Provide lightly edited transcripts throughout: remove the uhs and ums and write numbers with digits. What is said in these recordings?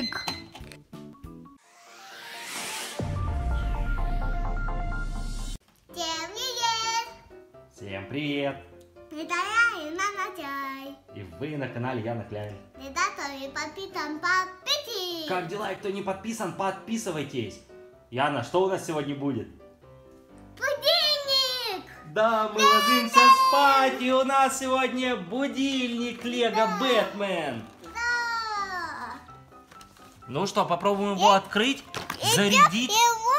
будильник! Всем привет! Всем привет! Это я, Яна Чай. И вы на канале Яна Кляйн. Ребята, вы подписан, подписывайтесь! Как дела? И кто не подписан, подписывайтесь. Яна, что у нас сегодня будет? Будильник! Да, мы ложимся спать, и у нас сегодня будильник Лего Бэтмен. Да! Ну что, попробуем его открыть, зарядить. Его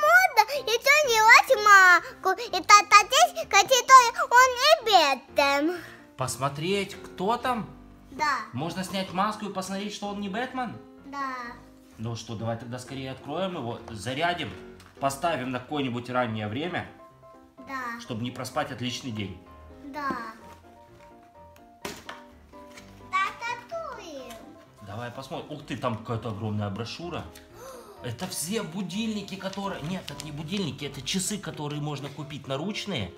можно еще делать маку. И тогда здесь, который он и Бэтмен. Посмотреть, кто там. Да, Можно снять маску и посмотреть, что он не Бэтмен. да. Ну что, давай тогда скорее откроем его, зарядим, поставим на какое-нибудь раннее время, Да, чтобы не проспать отличный день. да. Тататуем. Давай посмотрим. Ух ты, там какая-то огромная брошюра. Это все будильники, которые... Нет, это не будильники, это часы, которые можно купить наручные.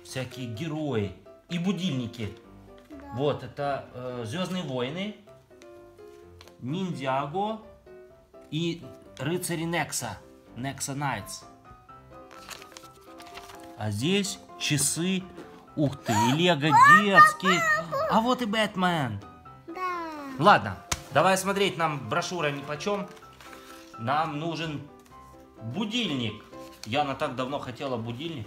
Всякие герои. И будильники. Да. Вот, это Звездные войны, Ниндзяго и Рыцари Некса. Некса Найтс. А здесь часы. Ух ты, и Лего детские. А вот и Бэтмен. Да. Ладно, давай смотреть, нам брошюра нипочем. Нам нужен будильник. Яна так давно хотела будильник.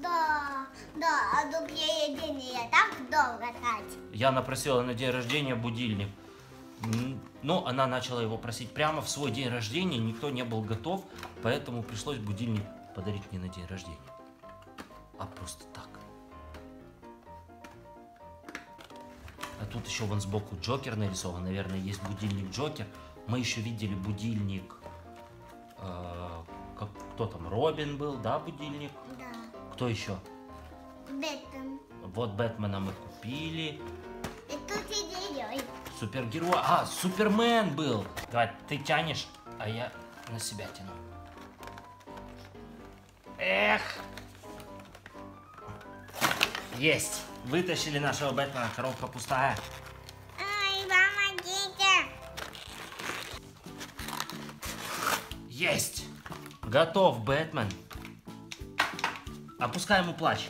Да, да, а до приедения так долго ждать. Яна просила на день рождения будильник. Но она начала его просить прямо в свой день рождения. Никто не был готов, поэтому пришлось будильник подарить не на день рождения, а просто так. А тут еще вон сбоку Джокер нарисован. Наверное, есть будильник Джокер. Мы еще видели будильник. Кто там? Робин был, да, будильник? Да. Кто еще? Бэтмен. Вот Бэтмена мы купили. И тут и герой. Супергерой. А, Супермен был. Давай, ты тянешь, а я на себя тяну. Эх. Есть. Вытащили нашего Бэтмена. Коробка пустая. Ай, помогите. Есть. Готов Бэтмен. Опускаем ему плащ.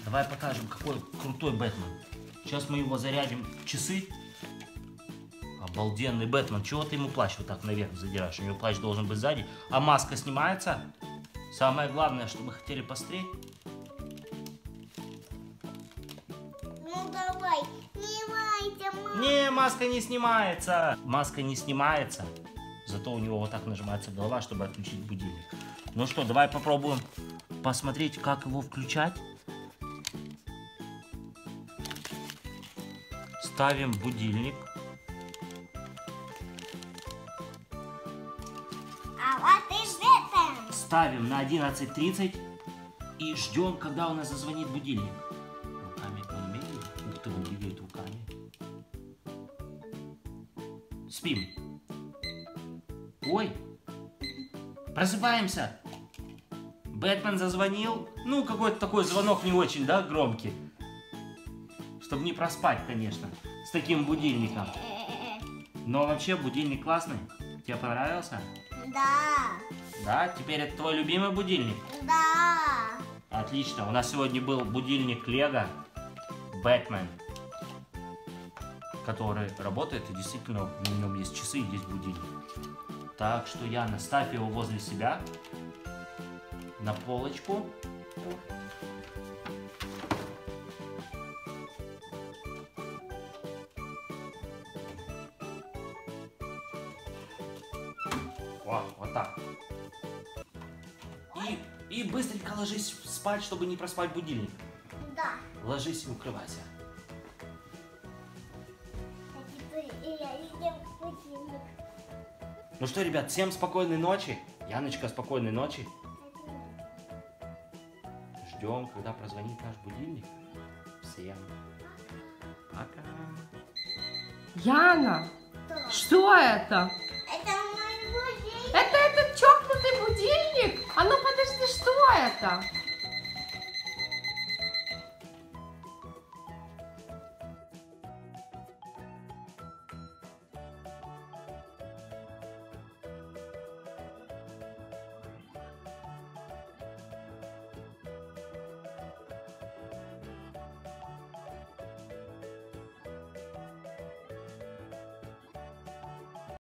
Давай покажем, какой крутой Бэтмен. Сейчас мы его зарядим в часы. Обалденный Бэтмен. Чего ты ему плащ вот так наверх задираешь? У него плащ должен быть сзади. А маска снимается? Самое главное, что мы хотели посмотреть. Ну давай, снимайте, мама. Не, маска не снимается. Маска не снимается. Зато у него вот так нажимается голова, чтобы отключить будильник. Ну что, давай попробуем посмотреть, как его включать. Ставим будильник. А вот и Бэтмен. Ставим на 11:30 и ждем, когда у нас зазвонит будильник. Руками он умеет? Ух ты, он двигает руками. Спим. Ой, просыпаемся. Бэтмен зазвонил. Ну, какой-то такой звонок не очень, да, громкий. Чтобы не проспать, конечно, с таким будильником. Но вообще будильник классный. Тебе понравился? Да, Да? Теперь это твой любимый будильник? да. Отлично. У нас сегодня был будильник Лего Бэтмен, который работает, и действительно в нем есть часы и есть будильник. Так что, Яна, ставь его возле себя на полочку. О, вот так. И быстренько ложись спать, чтобы не проспать будильник. Да. Ложись и укрывайся. А теперь я идем в будильник. Ну что, ребят, всем спокойной ночи. Яночка, спокойной ночи. Ждем, когда прозвонит наш будильник. Всем пока. Яна, Что? что это? Это мой будильник. Это этот чокнутый будильник? А ну подожди, что это?